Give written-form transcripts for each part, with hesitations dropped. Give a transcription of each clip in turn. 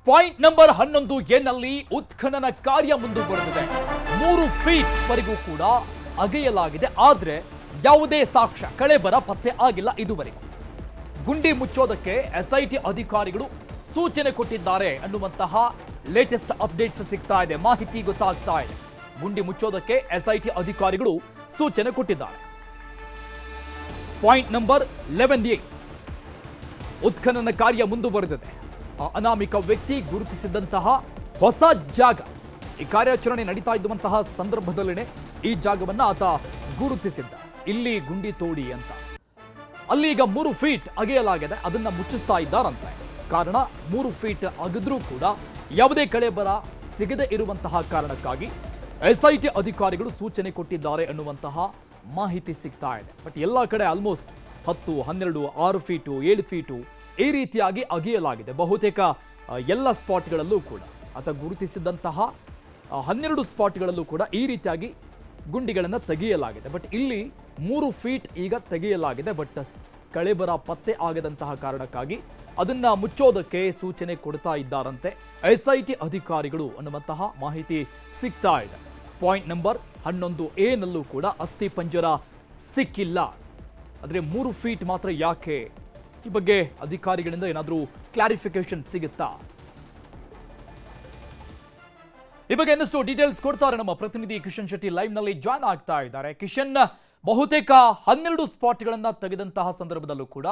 Point number 11 ಎನ್ನಲ್ಲಿ ಉತ್ಖನನ ಕಾರ್ಯ ಮುಂದುವರೆದಿದೆ. 3 ಫೀಟ್ ವರೆಗೂ ಕೂಡ ಅಗೆಯಲಾಗಿದೆ. ಆದ್ರೆ ಯಾವುದೇ ಸಾಕ್ಷ್ಯ ಕಳೆಬರ ಪತ್ತೆ ಆಗಿಲ್ಲ ಇದುವರೆಗೂ. ಗುಂಡಿ ಮುಚ್ಚೋದಕ್ಕೆ ಎಸ್ಐಟಿ ಅಧಿಕಾರಿಗಳು ಸೂಚನೆ ಕೊಟ್ಟಿದ್ದಾರೆ ಅನ್ನುವಂತಹ ಲೇಟೆಸ್ಟ್ ಅಪ್ಡೇಟ್ಸ್ ಸಿಗ್ತಾ ಇದೆ, ಮಾಹಿತಿ ಗೊತ್ತಾಗ್ತಾ ಇದೆ. ಗುಂಡಿ ಮುಚ್ಚೋದಕ್ಕೆ ಎಸ್ಐಟಿ ಅಧಿಕಾರಿಗಳು ಸೂಚನೆ ಕೊಟ್ಟಿದ್ದಾರೆ. ಪಾಯಿಂಟ್ ನಂಬರ್ 11 ಉತ್ಖನನ ಕಾರ್ಯ ಮುಂದುವರೆದಿದೆ. ಅನಾಮಿಕ ವ್ಯಕ್ತಿ ಗುರುತಿಸಿದಂತಹ ಹೊಸ ಜಾಗ, ಈ ಕಾರ್ಯಾಚರಣೆ ನಡೀತಾ ಇದ್ದಂತಹ ಸಂದರ್ಭದಲ್ಲಿನೇ ಈ ಜಾಗವನ್ನ ಆತ ಗುರುತಿಸಿದ್ದ. ಇಲ್ಲಿ ಗುಂಡಿ ತೋಡಿ ಅಂತ. ಅಲ್ಲಿ ಈಗ 3 ಫೀಟ್ ಅಗೆಯಲಾಗಿದೆ, ಅದನ್ನ ಮುಚ್ಚಿಸ್ತಾ ಇದ್ದಾರಂತೆ. ಕಾರಣ 3 ಫೀಟ್ ಅಗೆದ್ರೂ ಕೂಡ ಯಾವುದೇ ಕಳೆಬರ ಸಿಗದೆ ಇರುವಂತಹ ಕಾರಣಕ್ಕಾಗಿ ಎಸ್ಐಟಿ ಅಧಿಕಾರಿಗಳು ಸೂಚನೆ ಕೊಟ್ಟಿದ್ದಾರೆ ಅನ್ನುವಂತಹ ಮಾಹಿತಿ ಸಿಗ್ತಾ ಇದೆ. ಬಟ್ ಎಲ್ಲ ಕಡೆ ಆಲ್ಮೋಸ್ಟ್ 10, 12, 6 ಫೀಟು 7 ಫೀಟು ಈ ರೀತಿಯಾಗಿ ಅಗೆಯಲಾಗಿದೆ. ಬಹುತೇಕ ಎಲ್ಲ ಸ್ಪಾಟ್ಗಳಲ್ಲೂ ಕೂಡ ಅಥವಾ ಗುರುತಿಸಿದಂತಹ 12 ಸ್ಪಾಟ್ಗಳಲ್ಲೂ ಕೂಡ ಈ ರೀತಿಯಾಗಿ ಗುಂಡಿಗಳನ್ನು ತೆಗೆಯಲಾಗಿದೆ. ಬಟ್ ಇಲ್ಲಿ 3 ಫೀಟ್ ಈಗ ತೆಗೆಯಲಾಗಿದೆ. ಬಟ್ ಕಳೆಬರ ಪತ್ತೆ ಆಗದಂತಹ ಕಾರಣಕ್ಕಾಗಿ ಅದನ್ನ ಮುಚ್ಚೋದಕ್ಕೆ ಸೂಚನೆ ಕೊಡ್ತಾ ಇದ್ದಾರಂತೆ ಎಸ್ಐಟಿ ಅಧಿಕಾರಿಗಳು ಅನ್ನುವಂತಹ ಮಾಹಿತಿ ಸಿಗ್ತಾ ಇದೆ. ಪಾಯಿಂಟ್ ನಂಬರ್ 11 ನಲ್ಲೂ ಕೂಡ ಅಸ್ಥಿ ಪಂಜರ ಸಿಕ್ಕಿಲ್ಲ. ಆದರೆ 3 ಫೀಟ್ ಮಾತ್ರ ಯಾಕೆ? ಈ ಬಗ್ಗೆ ಅಧಿಕಾರಿಗಳಿಂದ ಏನಾದರೂ ಕ್ಲಾರಿಫಿಕೇಶನ್ ಸಿಗುತ್ತಾ? ಈ ಬಗ್ಗೆ ಇನ್ನಷ್ಟು ಡೀಟೇಲ್ಸ್ ಕೊಡ್ತಾರೆ ನಮ್ಮ ಪ್ರತಿನಿಧಿ ಕಿಶನ್ ಶೆಟ್ಟಿ ಲೈವ್ ನಲ್ಲಿ ಜಾಯ್ನ್ ಆಗ್ತಾ ಇದ್ದಾರೆ. ಕಿಶನ್, ಬಹುತೇಕ 12 ಸ್ಪಾಟ್ಗಳನ್ನ ತೆಗೆದಂತಹ ಸಂದರ್ಭದಲ್ಲೂ ಕೂಡ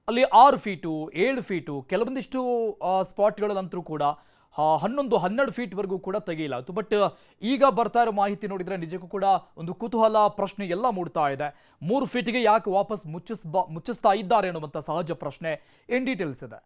ಅಲ್ಲಿ 6 ಫೀಟು 7 ಫೀಟು ಕೆಲವೊಂದಿಷ್ಟು ಸ್ಪಾಟ್ಗಳಲ್ಲಂತೂ ಕೂಡ 11, 12 ಫೀಟ್ ವರೆಗೂ ಕೂಡ ತೆಗೆಯಲಾಯಿತು. ಬಟ್ ಈಗ ಬರ್ತಾ ಇರೋ ಮಾಹಿತಿ ನೋಡಿದ್ರೆ ನಿಜಕ್ಕೂ ಕೂಡ ಒಂದು ಕುತೂಹಲ, ಪ್ರಶ್ನೆ ಎಲ್ಲ ಮೂಡ್ತಾ ಇದೆ. 3 ಫೀಟ್ಗೆ ಯಾಕೆ ವಾಪಸ್ ಮುಚ್ಚಿಸ್ತಾ ಇದ್ದಾರೆ ಅನ್ನುವಂಥ ಸಹಜ ಪ್ರಶ್ನೆ. ಏನ್ ಡೀಟೇಲ್ಸ್ ಇದೆ?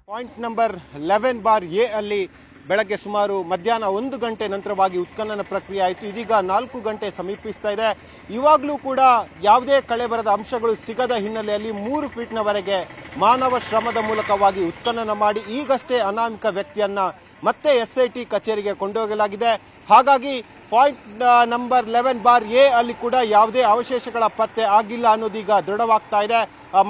ಪಾಯಿಂಟ್ ನಂಬರ್ 11 ಅಲ್ಲಿ ಬೆಳಗ್ಗೆ ಸುಮಾರು ಮಧ್ಯಾಹ್ನ 1 ಗಂಟೆ ನಂತರವಾಗಿ ಉತ್ಖನನ ಪ್ರಕ್ರಿಯೆ ಆಯಿತು. ಇದೀಗ 4 ಗಂಟೆ ಸಮೀಪಿಸ್ತಾ ಇದೆ. ಇವಾಗಲೂ ಕೂಡ ಯಾವುದೇ ಕಳೆಬರದ ಅಂಶಗಳು ಸಿಗದ ಹಿನ್ನೆಲೆಯಲ್ಲಿ 3 ಫೀಟ್ನವರೆಗೆ ಮಾನವ ಶ್ರಮದ ಮೂಲಕವಾಗಿ ಉತ್ಖನನ ಮಾಡಿ ಈಗಷ್ಟೇ ಅನಾಮಿಕ ವ್ಯಕ್ತಿಯನ್ನ ಮತ್ತೆ ಎಸ್ಐಟಿ ಕಚೇರಿಗೆ ಕೊಂಡೊಯ್ಯಲಾಗಿದೆ. ಹಾಗಾಗಿ ಪಾಯಿಂಟ್ ನಂಬರ್ 11 ಅಲ್ಲಿ ಕೂಡ ಯಾವುದೇ ಅವಶೇಷಗಳ ಪತ್ತೆ ಆಗಿಲ್ಲ ಅನ್ನೋದೀಗ ದೃಢವಾಗ್ತಾ ಇದೆ.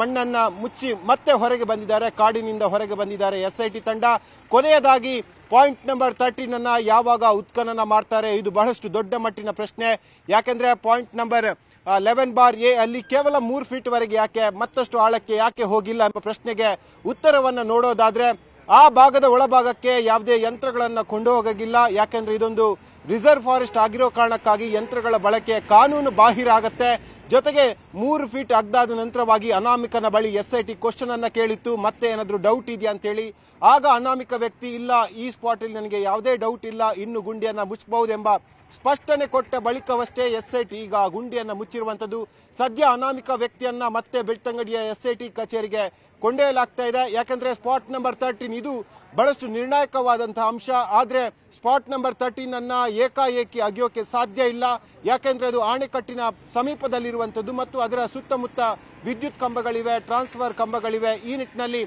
ಮಣ್ಣನ್ನ ಮುಚ್ಚಿ ಮತ್ತೆ ಹೊರಗೆ ಬಂದಿದ್ದಾರೆ, ಕಾಡಿನಿಂದ ಹೊರಗೆ ಬಂದಿದ್ದಾರೆ ಎಸ್ಐಟಿ ತಂಡ. ಕೊನೆಯದಾಗಿ ಪಾಯಿಂಟ್ ನಂಬರ್ 13 ಯಾವಾಗ ಉತ್ಖನನ ಮಾಡ್ತಾರೆ, ಇದು ಬಹಳಷ್ಟು ದೊಡ್ಡ ಮಟ್ಟಿನ ಪ್ರಶ್ನೆ. ಯಾಕೆಂದ್ರೆ ಪಾಯಿಂಟ್ ನಂಬರ್ 11 ಅಲ್ಲಿ ಕೇವಲ 3 ಫೀಟ್ ವರೆಗೆ ಯಾಕೆ, ಮತ್ತಷ್ಟು ಆಳಕ್ಕೆ ಯಾಕೆ ಹೋಗಿಲ್ಲ ಎಂಬ ಪ್ರಶ್ನೆಗೆ ಉತ್ತರವನ್ನು ನೋಡೋದಾದ್ರೆ ಆ ಭಾಗದ ಒಳಭಾಗಕ್ಕೆ ಯಾವುದೇ ಯಂತ್ರಗಳನ್ನು ಕೊಂಡು ಹೋಗಿಲ್ಲ. ಯಾಕೆಂದ್ರೆ ಇದೊಂದು ರಿಸರ್ವ್ ಫಾರೆಸ್ಟ್ ಆಗಿರೋ ಕಾರಣಕ್ಕಾಗಿ ಯಂತ್ರಗಳ ಬಳಕೆ ಕಾನೂನು ಬಾಹಿರ ಆಗತ್ತೆ. ಜೊತೆಗೆ 3 ಫೀಟ್ ಅಗ್ದಾದ ನಂತರವಾಗಿ ಅನಾಮಿಕನ ಬಳಿ ಎಸ್ಐಟಿ ಕ್ವಶನ್ ಅನ್ನ ಕೇಳಿತ್ತು, ಮತ್ತೆ ಏನಾದರೂ ಡೌಟ್ ಇದೆಯಾ ಅಂತ ಹೇಳಿ. ಆಗ ಅನಾಮಿಕ ವ್ಯಕ್ತಿ ಇಲ್ಲ, ಈ ಸ್ಪಾಟ್ ಅಲ್ಲಿ ನನಗೆ ಯಾವುದೇ ಡೌಟ್ ಇಲ್ಲ, ಇನ್ನು ಗುಂಡಿಯನ್ನ ಮುಚ್ಚಬಹುದೆಂಬ ಸ್ಪಷ್ಟನೆ ಕೊಟ್ಟ ಬಳಿಕವಷ್ಟೇ ಎಸ್ಐಟಿ ಈಗ ಗುಂಡಿಯನ್ನ ಮುಚ್ಚಿರುವಂತದ್ದು. ಸದ್ಯ ಅನಾಮಿಕ ವ್ಯಕ್ತಿಯನ್ನ ಮತ್ತೆ ಬೆಳ್ತಂಗಡಿಯ ಎಸ್ಐಟಿ ಕಚೇರಿಗೆ ಕೊಂಡೊಯ್ಯಲಾಗ್ತಾ ಇದೆ. ಯಾಕಂದ್ರೆ ಸ್ಪಾಟ್ ನಂಬರ್ 13 ಇದು ಬಹಳಷ್ಟು ನಿರ್ಣಾಯಕವಾದಂತಹ ಅಂಶ. ಆದ್ರೆ ಸ್ಪಾಟ್ ನಂಬರ್ 13 ಏಕಾಏಕಿ ಅಗಿಯೋಕೆ ಸಾಧ್ಯ ಇಲ್ಲ. ಯಾಕೆಂದ್ರೆ ಅದು ಆಣೆಕಟ್ಟಿನ ಸಮೀಪದಲ್ಲಿರುವಂತದ್ದು ಮತ್ತು ಅದರ ಸುತ್ತಮುತ್ತ ವಿದ್ಯುತ್ ಕಂಬಗಳಿವೆ, ಟ್ರಾನ್ಸ್ಫರ್ ಕಂಬಗಳಿವೆ. ಈ ನಿಟ್ಟಿನಲ್ಲಿ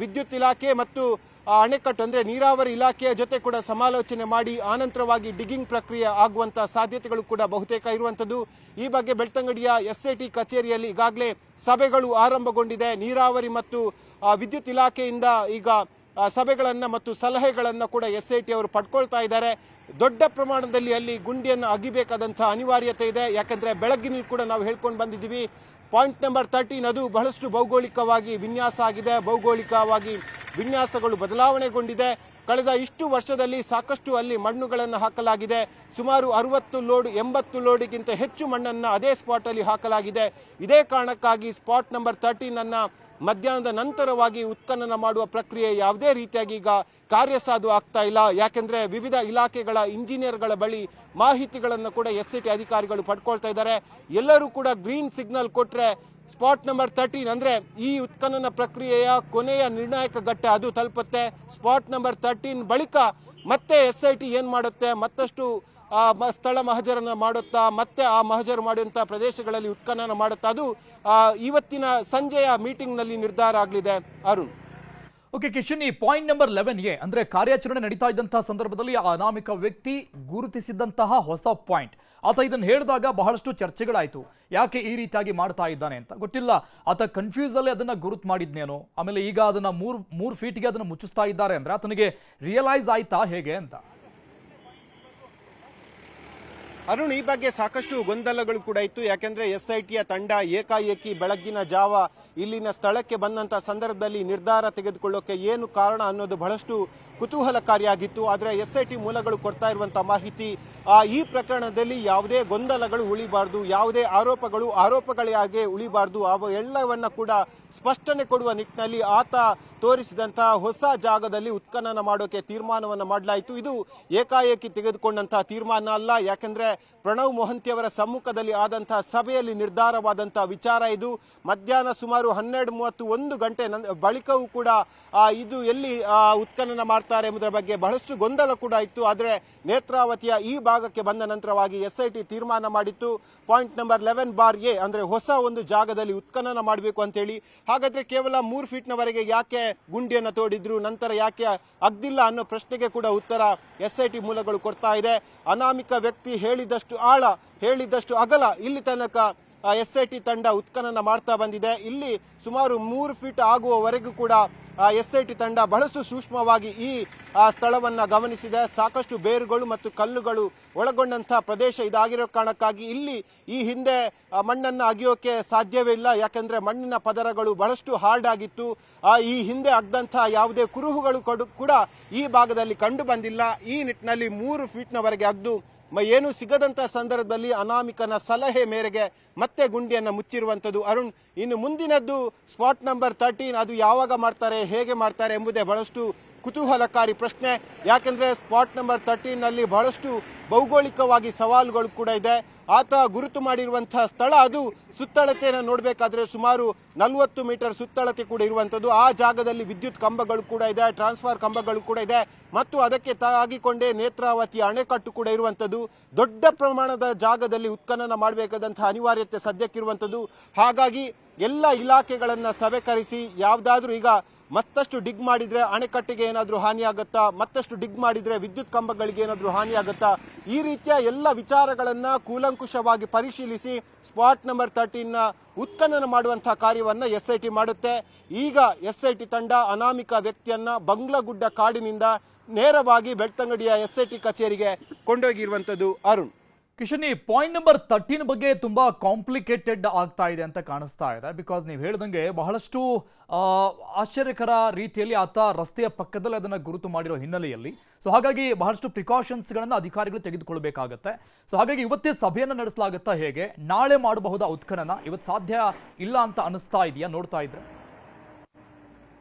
ವಿದ್ಯುತ್ ಇಲಾಖೆ ಮತ್ತು ಅಣೆಕಟ್ಟು ಅಂದ್ರೆ ನೀರಾವರಿ ಇಲಾಖೆಯ ಜೊತೆ ಕೂಡ ಸಮಾಲೋಚನೆ ಮಾಡಿ ಆನಂತರವಾಗಿ ಡಿಗ್ಗಿಂಗ್ ಪ್ರಕ್ರಿಯೆ ಆಗುವಂತಹ ಸಾಧ್ಯತೆಗಳು ಕೂಡ ಬಹುತೇಕ ಇರುವಂತದ್ದು. ಈ ಬಗ್ಗೆ ಬೆಳ್ತಂಗಡಿಯ ಎಸ್ಐಟಿ ಕಚೇರಿಯಲ್ಲಿ ಈಗಾಗಲೇ ಸಭೆಗಳು ಆರಂಭಗೊಂಡಿದೆ. ನೀರಾವರಿ ಮತ್ತು ವಿದ್ಯುತ್ ಇಲಾಖೆಯಿಂದ ಈಗ ಸಭೆಗಳನ್ನ ಮತ್ತು ಸಲಹೆಗಳನ್ನ ಕೂಡ ಎಸ್ಐಟಿ ಅವರು ಪಡ್ಕೊಳ್ತಾ ಇದ್ದಾರೆ. ದೊಡ್ಡ ಪ್ರಮಾಣದಲ್ಲಿ ಅಲ್ಲಿ ಗುಂಡಿಯನ್ನು ಅಗಿಬೇಕಾದಂತಹ ಅನಿವಾರ್ಯತೆ ಇದೆ. ಯಾಕಂದ್ರೆ ಬೆಳಗ್ಗಿನಲ್ಲಿ ಕೂಡ ನಾವು ಹೇಳ್ಕೊಂಡು ಬಂದಿದ್ದೀವಿ, ಪಾಯಿಂಟ್ ನಂಬರ್ 13 ಅದು ಬಹಳಷ್ಟು ಭೌಗೋಳಿಕವಾಗಿ ವಿನ್ಯಾಸ ಆಗಿದೆ. ಭೌಗೋಳಿಕವಾಗಿ ವಿನ್ಯಾಸಗಳು ಬದಲಾವಣೆಗೊಂಡಿದೆ. ಕಳೆದ ಇಷ್ಟು ವರ್ಷದಲ್ಲಿ ಸಾಕಷ್ಟು ಅಲ್ಲಿ ಮಣ್ಣುಗಳನ್ನು ಹಾಕಲಾಗಿದೆ. ಸುಮಾರು 60 ಲೋಡ್ 80 ಲೋಡಿಗಿಂತ ಹೆಚ್ಚು ಮಣ್ಣನ್ನು ಅದೇ ಸ್ಪಾಟ್ ಅಲ್ಲಿ ಹಾಕಲಾಗಿದೆ. ಇದೇ ಕಾರಣಕ್ಕಾಗಿ ಸ್ಪಾಟ್ ನಂಬರ್ 13 ಮಧ್ಯಾಹ್ನದ ನಂತರವಾಗಿ ಉತ್ಖನನ ಮಾಡುವ ಪ್ರಕ್ರಿಯೆ ಯಾವುದೇ ರೀತಿಯಾಗಿ ಈಗ ಕಾರ್ಯಸಾಧು ಆಗ್ತಾ ಇಲ್ಲ. ಯಾಕೆಂದ್ರೆ ವಿವಿಧ ಇಲಾಖೆಗಳ ಇಂಜಿನಿಯರ್ಗಳ ಬಳಿ ಮಾಹಿತಿಗಳನ್ನು ಕೂಡ ಎಸ್ಐಟಿ ಅಧಿಕಾರಿಗಳು ಪಡ್ಕೊಳ್ತಾ ಇದ್ದಾರೆ. ಎಲ್ಲರೂ ಕೂಡ ಗ್ರೀನ್ ಸಿಗ್ನಲ್ ಕೊಟ್ರೆ ಸ್ಪಾಟ್ ನಂಬರ್ 13 ಅಂದ್ರೆ ಈ ಉತ್ಖನನ ಪ್ರಕ್ರಿಯೆಯ ಕೊನೆಯ ನಿರ್ಣಾಯಕ ಘಟ್ಟ ಅದು ತಲುಪುತ್ತೆ. ಸ್ಪಾಟ್ ನಂಬರ್ 13 ಬಳಿಕ ಮತ್ತೆ ಎಸ್ಐಟಿ ಏನ್ ಮಾಡುತ್ತೆ, ಮತ್ತಷ್ಟು ಸ್ಥಳ ಮಹಜರನ್ನ ಮಾಡುತ್ತಾ, ಮತ್ತೆ ಆ ಮಹಜರು ಮಾಡುವಂತಹ ಪ್ರದೇಶಗಳಲ್ಲಿ ಉತ್ಖನನ ಮಾಡುತ್ತಾ, ಅದು ಇವತ್ತಿನ ಸಂಜೆಯ ಮೀಟಿಂಗ್ ನಲ್ಲಿ ನಿರ್ಧಾರ ಆಗಲಿದೆ. ಅರುಣ್. ಓಕೆ ಕಿಶನ್, ಈ ಪಾಯಿಂಟ್ ನಂಬರ್ 11 ಅಂದ್ರೆ ಕಾರ್ಯಾಚರಣೆ ನಡೀತಾ ಇದ್ದಂತಹ ಸಂದರ್ಭದಲ್ಲಿ ಆ ಅನಾಮಿಕ ವ್ಯಕ್ತಿ ಗುರುತಿಸಿದಂತಹ ಹೊಸ ಪಾಯಿಂಟ್, ಆತ ಇದನ್ನು ಹೇಳಿದಾಗ ಬಹಳಷ್ಟು ಚರ್ಚೆಗಳಾಯಿತು. ಯಾಕೆ ಈ ರೀತಿಯಾಗಿ ಮಾಡ್ತಾ ಇದ್ದಾನೆ ಅಂತ ಗೊತ್ತಿಲ್ಲ. ಆತ ಕನ್ಫ್ಯೂಸ್ ಅಲ್ಲಿ ಅದನ್ನ ಗುರುತು ಮಾಡಿದ್ನೇನೋ, ಆಮೇಲೆ ಈಗ ಅದನ್ನ ಮೂರು ಫೀಟ್ಗೆ ಅದನ್ನು ಮುಚ್ಚಿಸ್ತಾ ಇದ್ದಾರೆ ಅಂದ್ರೆ ಆತನಿಗೆ ರಿಯಲೈಸ್ ಆಯ್ತಾ ಹೇಗೆ ಅಂತ. ಅರುಣ್, ಈ ಬಗ್ಗೆ ಸಾಕಷ್ಟು ಗೊಂದಲಗಳು ಕೂಡ ಇತ್ತು. ಯಾಕೆಂದ್ರೆ SITಯ ತಂಡ ಏಕಾಏಕಿ ಬೆಳಗ್ಗಿನ ಜಾವ ಇಲ್ಲಿನ ಸ್ಥಳಕ್ಕೆ ಬಂದಂತ ಸಂದರ್ಭದಲ್ಲಿ ನಿರ್ಧಾರ ತೆಗೆದುಕೊಳ್ಳೋಕೆ ಏನು ಕಾರಣ ಅನ್ನೋದು ಬಹಳಷ್ಟು ಕುತೂಹಲಕಾರಿಯಾಗಿತ್ತು. ಆದರೆ SIT ಮೂಲಗಳು ಕೊಡ್ತಾ ಇರುವಂತಹ ಮಾಹಿತಿ, ಈ ಪ್ರಕರಣದಲ್ಲಿ ಯಾವುದೇ ಗೊಂದಲಗಳು ಉಳಿಬಾರ್ದು, ಯಾವುದೇ ಆರೋಪಗಳಾಗೆ ಉಳಿಬಾರ್ದು, ಅವು ಎಲ್ಲವನ್ನ ಕೂಡ ಸ್ಪಷ್ಟನೆ ಕೊಡುವ ನಿಟ್ಟಿನಲ್ಲಿ ಆತ ತೋರಿಸಿದಂತಹ ಹೊಸ ಜಾಗದಲ್ಲಿ ಉತ್ಖನನ ಮಾಡೋಕೆ ತೀರ್ಮಾನವನ್ನು ಮಾಡಲಾಯಿತು. ಇದು ಏಕಾಏಕಿ ತೆಗೆದುಕೊಂಡಂತಹ ತೀರ್ಮಾನ ಅಲ್ಲ. ಯಾಕೆಂದ್ರೆ ಪ್ರಣವ್ ಮೊಹಂತಿ ಅವರ ಸಮ್ಮುಖದಲ್ಲಿ ಆದಂತಹ ಸಭೆಯಲ್ಲಿ ನಿರ್ಧಾರವಾದಂತಹ ವಿಚಾರ ಇದು. ಮಧ್ಯಾಹ್ನ ಸುಮಾರು 12:31 ಗಂಟೆ ಬಳಿಕವೂ ಕೂಡ ಇದು ಎಲ್ಲಿ ಉತ್ಖನನ ಮಾಡ್ತಾರೆ ಎಂಬುದರ ಬಗ್ಗೆ ಬಹಳಷ್ಟು ಗೊಂದಲ ಕೂಡ ಇತ್ತು. ಆದರೆ ನೇತ್ರಾವತಿಯ ಈ ಭಾಗಕ್ಕೆ ಬಂದ ನಂತರವಾಗಿ SIT ತೀರ್ಮಾನ ಮಾಡಿತ್ತು, ಪಾಯಿಂಟ್ ನಂಬರ್ 11/A ಅಂದ್ರೆ ಹೊಸ ಒಂದು ಜಾಗದಲ್ಲಿ ಉತ್ಖನನ ಮಾಡಬೇಕು ಅಂತೇಳಿ. ಹಾಗಾದ್ರೆ ಕೇವಲ 3 ಫೀಟ್ನವರೆಗೆ ಯಾಕೆ ಗುಂಡಿಯನ್ನು ತೋಡಿದ್ರು, ನಂತರ ಯಾಕೆ ಅಗ್ದಿಲ್ಲ ಅನ್ನೋ ಪ್ರಶ್ನೆಗೆ ಕೂಡ ಉತ್ತರ SIT ಮೂಲಗಳು ಕೊಡ್ತಾ ಇದೆ. ಅನಾಮಿಕ ವ್ಯಕ್ತಿ ಹೇಳಿದಷ್ಟು ಆಳ, ಹೇಳಿದಷ್ಟು ಅಗಲ ಇಲ್ಲಿ ತನಕ SIT ತಂಡ ಉತ್ಖನನ ಮಾಡ್ತಾ ಬಂದಿದೆ. ಇಲ್ಲಿ ಸುಮಾರು 3 ಫೀಟ್ ಆಗುವವರೆಗೂ ಕೂಡ SIT ತಂಡ ಬಹಳಷ್ಟು ಸೂಕ್ಷ್ಮವಾಗಿ ಈ ಸ್ಥಳವನ್ನ ಗಮನಿಸಿದೆ. ಸಾಕಷ್ಟು ಬೇರುಗಳು ಮತ್ತು ಕಲ್ಲುಗಳು ಒಳಗೊಂಡಂತಹ ಪ್ರದೇಶ ಇದಾಗಿರೋ ಕಾರಣಕ್ಕಾಗಿ ಇಲ್ಲಿ ಈ ಹಿಂದೆ ಮಣ್ಣನ್ನು ಅಗಿಯೋಕೆ ಸಾಧ್ಯವೇ ಇಲ್ಲ. ಯಾಕೆಂದ್ರೆ ಮಣ್ಣಿನ ಪದರಗಳು ಬಹಳಷ್ಟು ಹಾರ್ಡ್ ಆಗಿತ್ತು. ಈ ಹಿಂದೆ ಅಗ್ದಂತಹ ಯಾವುದೇ ಕುರುಹುಗಳು ಕೂಡ ಈ ಭಾಗದಲ್ಲಿ ಕಂಡು ಬಂದಿಲ್ಲ. ಈ ನಿಟ್ಟಿನಲ್ಲಿ 3 ಫೀಟ್ನವರೆಗೆ ಅಗ್ದು ಏನು ಸಿಗದಂತಹ ಸಂದರ್ಭದಲ್ಲಿ ಅನಾಮಿಕನ ಸಲಹೆ ಮೇರೆಗೆ ಮತ್ತೆ ಗುಂಡಿಯನ್ನು ಮುಚ್ಚಿರುವಂಥದ್ದು. ಅರುಣ್, ಇನ್ನು ಮುಂದಿನದ್ದು ಸ್ಪಾಟ್ ನಂಬರ್ 13 ಅದು ಯಾವಾಗ ಮಾಡ್ತಾರೆ, ಹೇಗೆ ಮಾಡ್ತಾರೆ ಎಂಬುದೇ ಬಹಳಷ್ಟು ಕುತೂಹಲಕಾರಿ ಪ್ರಶ್ನೆ. ಯಾಕೆಂದ್ರೆ ಸ್ಪಾಟ್ ನಂಬರ್ 13 ನಲ್ಲಿ ಬಹಳಷ್ಟು ಭೌಗೋಳಿಕವಾಗಿ ಸವಾಲುಗಳು ಕೂಡ ಇದೆ. ಆತ ಗುರುತು ಮಾಡಿರುವಂತಹ ಸ್ಥಳ, ಅದು ಸುತ್ತಳತೆಯನ್ನು ನೋಡಬೇಕಾದ್ರೆ ಸುಮಾರು 40 ಮೀಟರ್ ಸುತ್ತಳತೆ ಕೂಡ ಇರುವಂಥದ್ದು. ಆ ಜಾಗದಲ್ಲಿ ವಿದ್ಯುತ್ ಕಂಬಗಳು ಕೂಡ ಇದೆ, ಟ್ರಾನ್ಸ್ಫಾರ್ ಕಂಬಗಳು ಕೂಡ ಇದೆ ಮತ್ತು ಅದಕ್ಕೆ ತಾಗಿಕೊಂಡೇ ನೇತ್ರಾವತಿ ಅಣೆಕಟ್ಟು ಕೂಡ ಇರುವಂಥದ್ದು. ದೊಡ್ಡ ಪ್ರಮಾಣದ ಜಾಗದಲ್ಲಿ ಉತ್ಖನನ ಮಾಡಬೇಕಾದಂತಹ ಅನಿವಾರ್ಯತೆ ಸದ್ಯಕ್ಕಿರುವಂಥದ್ದು. ಹಾಗಾಗಿ ಎಲ್ಲ ಇಲಾಖೆಗಳನ್ನ ಸಭೆ ಕರೆಸಿ ಯಾವುದಾದ್ರೂ ಈಗ ಮತ್ತಷ್ಟು ಡಿಗ್ ಮಾಡಿದ್ರೆ ಅಣೆಕಟ್ಟಿಗೆ ಏನಾದರೂ ಹಾನಿಯಾಗುತ್ತಾ, ಮತ್ತಷ್ಟು ಡಿಗ್ ಮಾಡಿದ್ರೆ ವಿದ್ಯುತ್ ಕಂಬಗಳಿಗೆ ಏನಾದರೂ ಹಾನಿಯಾಗುತ್ತಾ, ಈ ರೀತಿಯ ಎಲ್ಲ ವಿಚಾರಗಳನ್ನ ಕೂಲಂಕುಷವಾಗಿ ಪರಿಶೀಲಿಸಿ ಸ್ಪಾಟ್ ನಂಬರ್ 13ನ ಉತ್ಖನನ ಮಾಡುವಂತಹ ಕಾರ್ಯವನ್ನ SIT ಮಾಡುತ್ತೆ. ಈಗ SIT ತಂಡ ಅನಾಮಿಕ ವ್ಯಕ್ತಿಯನ್ನ ಬಂಗ್ಲಗುಡ್ಡ ಕಾಡಿನಿಂದ ನೇರವಾಗಿ ಬೆಳ್ತಂಗಡಿಯ SIT ಕಚೇರಿಗೆ ಕೊಂಡೋಗಿರುವಂಥದ್ದು. ಅರುಣ್, ಕಿಶನ್, ಈ ಪಾಯಿಂಟ್ ನಂಬರ್ 13 ಬಗ್ಗೆ ತುಂಬಾ ಕಾಂಪ್ಲಿಕೇಟೆಡ್ ಆಗ್ತಾ ಇದೆ ಅಂತ ಕಾಣಿಸ್ತಾ ಇದೆ. ಬಿಕಾಸ್ ನೀವು ಹೇಳ್ದಂಗೆ ಬಹಳಷ್ಟು ಆಶ್ಚರ್ಯಕರ ರೀತಿಯಲ್ಲಿ ಆತ ರಸ್ತೆಯ ಪಕ್ಕದಲ್ಲಿ ಅದನ್ನು ಗುರುತು ಮಾಡಿರೋ ಹಿನ್ನೆಲೆಯಲ್ಲಿ, ಸೊ ಹಾಗಾಗಿ ಬಹಳಷ್ಟು ಪ್ರಿಕಾಷನ್ಸ್ಗಳನ್ನು ಅಧಿಕಾರಿಗಳು ತೆಗೆದುಕೊಳ್ಬೇಕಾಗತ್ತೆ. ಸೊ ಹಾಗಾಗಿ ಇವತ್ತೇ ಸಭೆಯನ್ನು ನಡೆಸಲಾಗುತ್ತಾ, ಹೇಗೆ ನಾಳೆ ಮಾಡಬಹುದಾ ಉತ್ಖನನ? ಇವತ್ತು ಸಾಧ್ಯ ಇಲ್ಲ ಅಂತ ಅನಿಸ್ತಾ ಇದೆಯಾ ನೋಡ್ತಾ ಇದ್ರೆ?